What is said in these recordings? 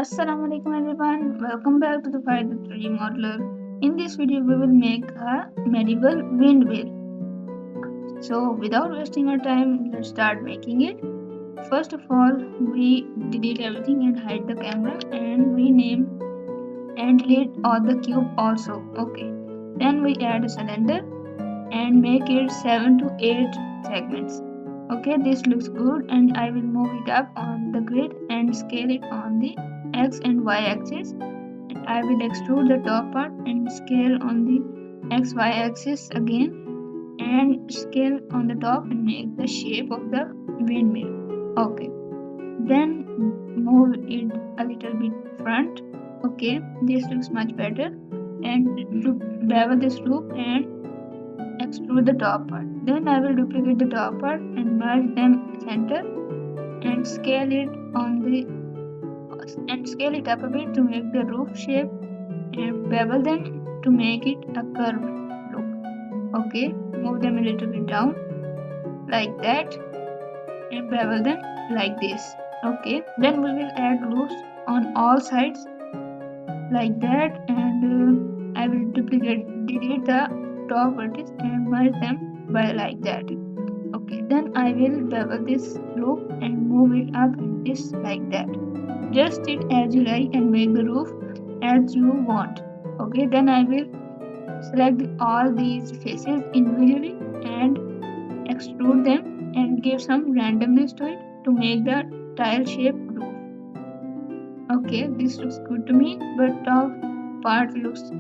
Assalamualaikum everyone, welcome back to the Fight the Tree Modeler. In this video we will make a medieval windmill. So without wasting our time, let's start making it. First of all, we delete everything and hide the camera and rename and delete all the cube also. Okay. Then we add a cylinder and make it 7 to 8 segments. Okay, this looks good and I will move it up on the grid and scale it on the X and Y axis. And I will extrude the top part and scale on the XY axis again and scale on the top and make the shape of the windmill. Okay, then move it a little bit front. Okay, this looks much better. And to bevel this loop and extrude the top part. Then I will duplicate the top part and merge them center and scale it up a bit to make the roof shape and bevel them to make it a curved look. Okay, move them a little bit down like that and bevel them like this. Okay, then we will add loops on all sides like that and I will delete the top vertex and merge them by like that. Okay, then I will bevel this loop and move it up and this like that. Just it as you like and make the roof as you want. Okay, then I will select all these faces individually and extrude them and give some randomness to it to make the tile shape roof. Okay, this looks good to me, but top part looks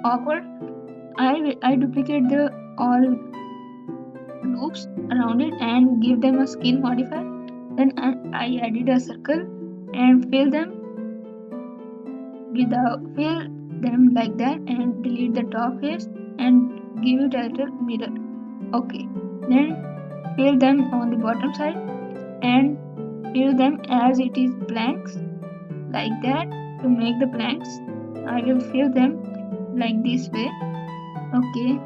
awkward. I duplicate the all loops around it and give them a scale modifier. Then I added a circle and fill them like that and delete the top face and give it a little mirror. Okay, then fill them on the bottom side and fill them as it is blanks like that. To make the blanks I will fill them like this way. Okay,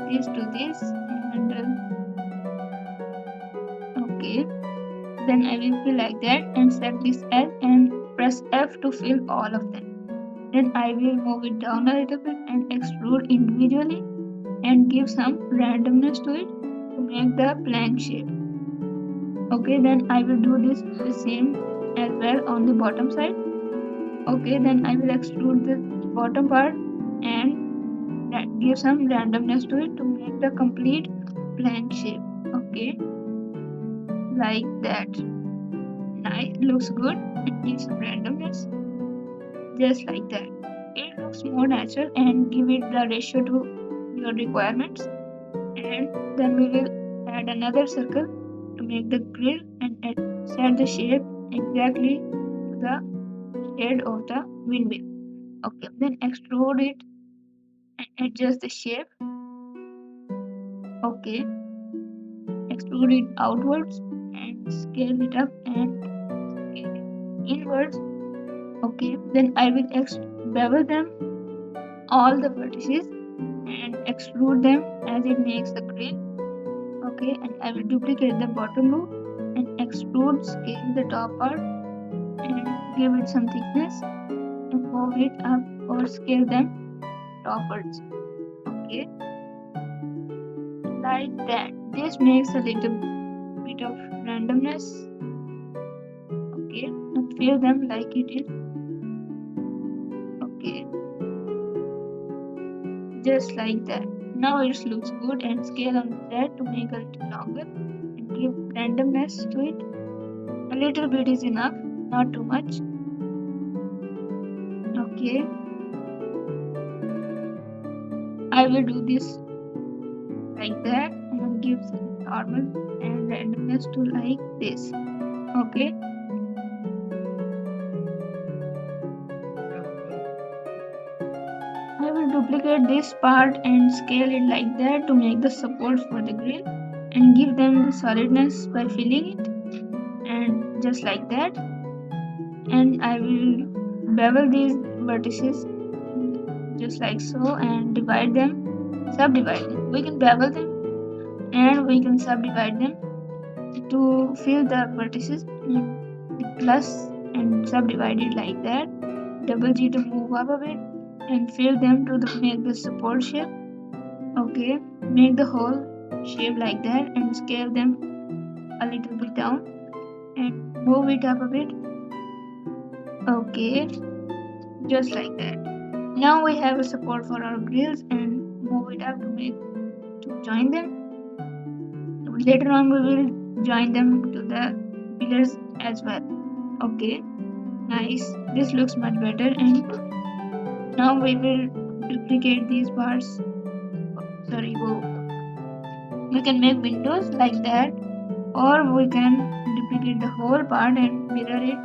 this to this and okay, then I will fill like that and select this as and press F to fill all of them. Then I will move it down a little bit and extrude individually and give some randomness to it to make the blank shape. Okay, then I will do this the same as well on the bottom side. Okay, then I will extrude the bottom part and give some randomness to it to make the complete blank shape. Okay, like that. Nice, looks good and give some randomness just like that. It looks more natural and give it the ratio to your requirements. And then we will add another circle to make the grill and set the shape exactly to the shade of the windmill. Okay, then extrude it and adjust the shape. Okay, extrude it outwards and scale it up and scale it inwards. Okay, then I will bevel them all the vertices and extrude them as it makes the grill. Okay, and I will duplicate the bottom loop and extrude, scale the top part and give it some thickness and move it up or scale them topwards. Okay, like that. This makes a little bit of randomness. Okay, and fill them like it is. Okay, just like that. Now it looks good and scale on that to make a little longer and give randomness to it. A little bit is enough, not too much. Okay, I will do this like that and give some normal and randomness to like this. Okay, I will duplicate this part and scale it like that to make the supports for the grill and give them the solidness by filling it and just like that. And I will bevel these vertices just like so and subdivide them. We can bevel them and we can subdivide them to fill the vertices. The plus and subdivide it like that. Double G to move up a bit and fill them to make the support shape. Okay, make the whole shape like that and scale them a little bit down and move it up a bit. Okay, just like that. Now we have a support for our grills and move it up to join them. Later on we will join them to the pillars as well. Okay, nice. This looks much better, and now we will duplicate these parts. Sorry, we can make windows like that, or we can duplicate the whole part and mirror it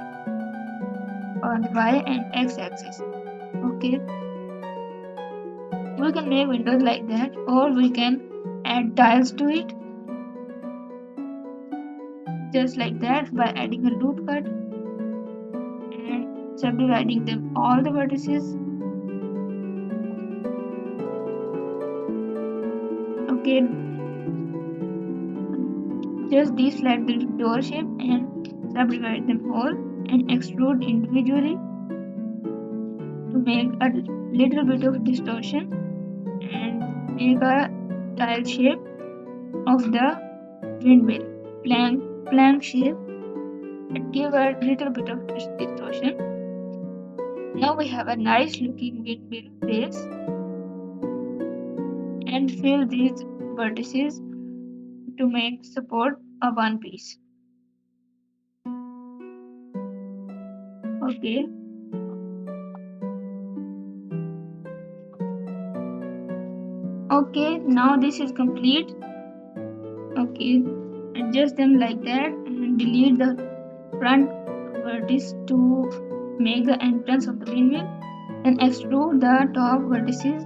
on the y and x axis. Okay, we can make windows like that, or we can add tiles to it just like that by adding a loop cut and subdividing them all the vertices. Okay, just deselect the door shape and subdivide them all and extrude individually to make a little bit of distortion and make a tile shape of the windmill plank shape and give a little bit of distortion. Now we have a nice looking windmill base and fill these vertices to make support a one piece. Okay, now this is complete. Okay, adjust them like that and delete the front vertex to make the entrance of the windmill, and extrude the top vertices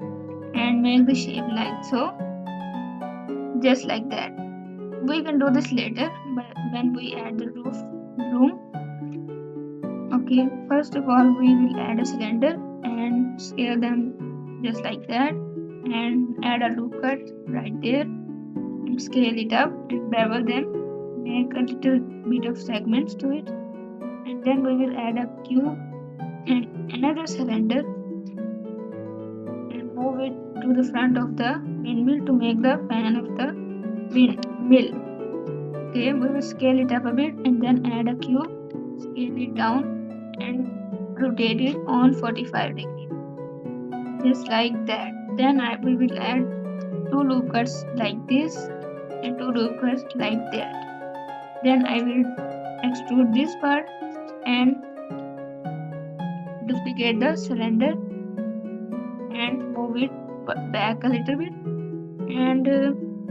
and make the shape like so, just like that. We can do this later but when we add the roof loom. Okay, first of all we will add a cylinder and scale them just like that and add a loop cut right there and scale it up and bevel them, make a little bit of segments to it, and then we will add a cube and another cylinder and move it to the front of the windmill to make the fan of the windmill. Okay, we will scale it up a bit and then add a cube, scale it down and rotate it on 45 degrees, just like that. Then we will add 2 loop cuts like this and 2 loop cuts like that. Then I will extrude this part and duplicate the cylinder and move it back a little bit, and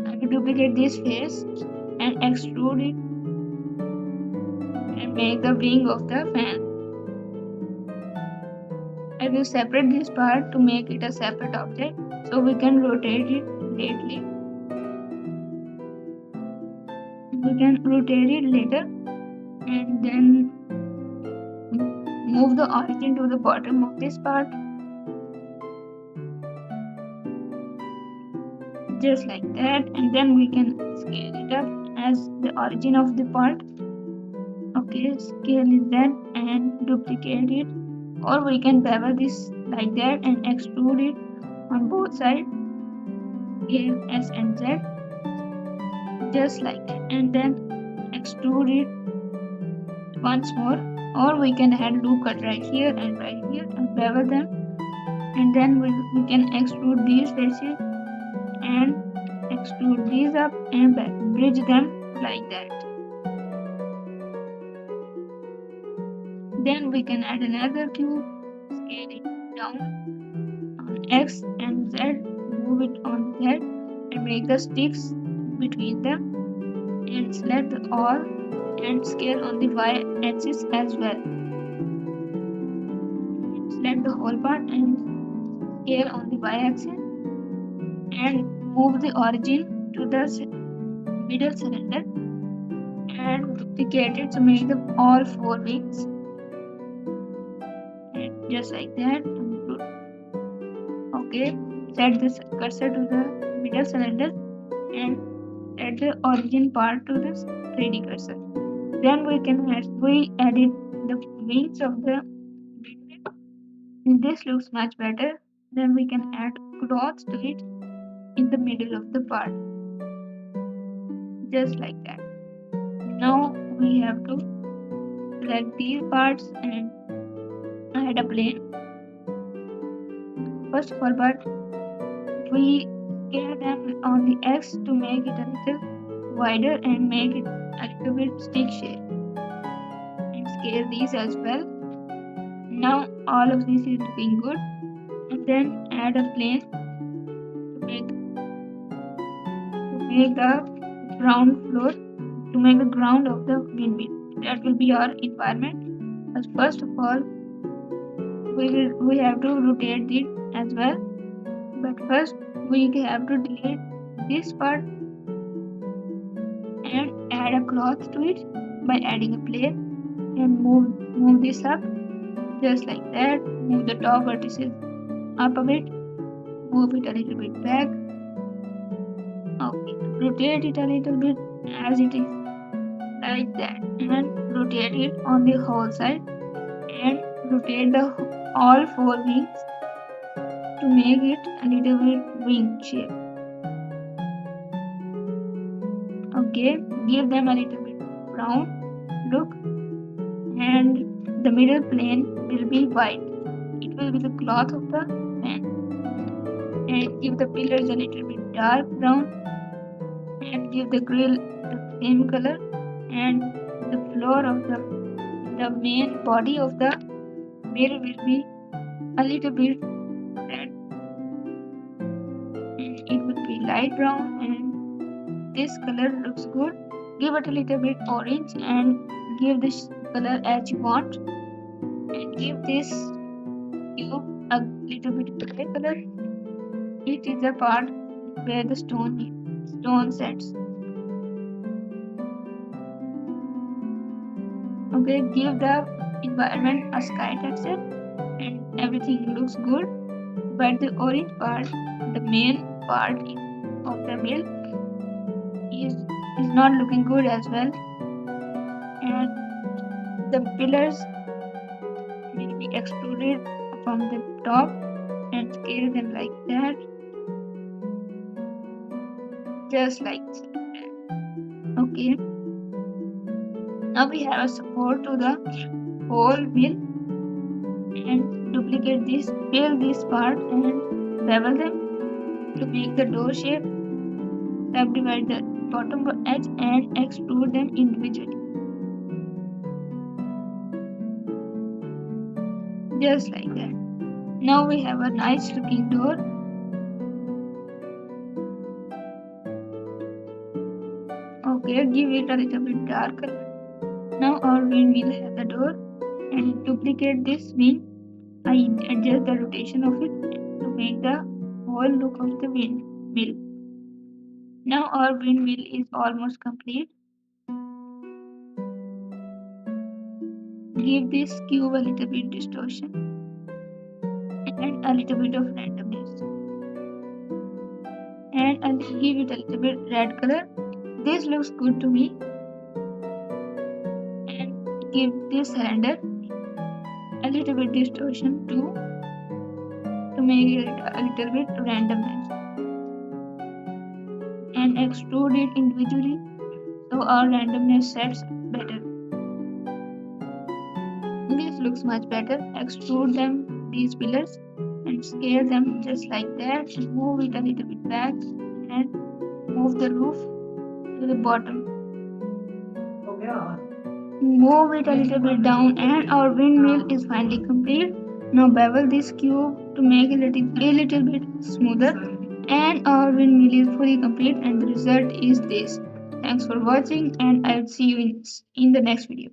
I will duplicate this face and extrude it and make the wing of the fan. I will separate this part to make it a separate object so we can rotate it later. And then move the origin to the bottom of this part, just like that, and then we can scale it up as the origin of the part. Okay, scale it that and duplicate it, or we can bevel this like that and extrude it on both sides, scale S and Z, just like that, and then extrude it once more, or we can add loop cut right here and bevel them, and then we can extrude these faces and extrude these up and bridge them like that. Then we can add another cube, scale it down on X and Z, move it on Z and make the sticks between them, and select all and scale on the Y axis as well. Select the whole part and scale on the Y axis and move the origin to the middle cylinder and duplicate it to make them all 4 wings, and just like that. Okay, set this cursor to the middle cylinder and set the origin part to this 3D cursor. Then we added the wings of the windmill. This looks much better. Then we can add cloth to it in the middle of the part, just like that. Now we have to select these parts and add a plane. First of all, but we scale them on the X to make it a little wider and make it a little bit stick shape. And scale these as well. Now all of this is looking good. And then add a plane to make the ground floor, to make the ground of the windmill. That will be our environment. But first of all, we have to rotate it as well. But first we have to delete this part and add a cloth to it by adding a plane and move this up just like that. Move the top vertices up a bit, move it a little bit back. Okay, rotate it a little bit as it is like that, and rotate it on the whole side and rotate the all four wings to make it a little bit wing shape. Okay, give them a little bit brown look, and the middle plane will be white. It will be the cloth of the fan. And give the pillars a little bit dark brown, and give the grill the same color, and the floor of the main body of the mill will be a little bit red, and it will be light brown, and this color looks good. Give it a little bit orange and give this color as you want, and give this cube a little bit gray color. It is the part where the stone sets. Okay, give the environment a sky texture and everything looks good, but the orange part, the main part of the mill, is not looking good as well, and the pillars will be extruded from the top and scale them like that, just like that. Okay, now we have a support to the whole mill, and duplicate this, fill this part and bevel them to make the door shape. Subdivide the bottom edge and extrude them individually, just like that. Now we have a nice looking door. Okay, give it a little bit darker. Now our windmill has a door, and duplicate this wing. I adjust the rotation of it to make the whole look of the windmill. Now our windmill is almost complete. Give this cube a little bit distortion and a little bit of randomness, and I'll give it a little bit red color. This looks good to me. And give this handle a little bit distortion too, to make it a little bit randomness, and extrude it individually so our randomness sets better. This looks much better. Extrude them, these pillars, and scale them just like that, and move it a little bit back and move the roof to the bottom. Move it a little bit down, and our windmill is finally complete. Now bevel this cube to make it a little bit smoother, and our windmill is fully complete, and the result is this. Thanks for watching, and I'll see you in the next video.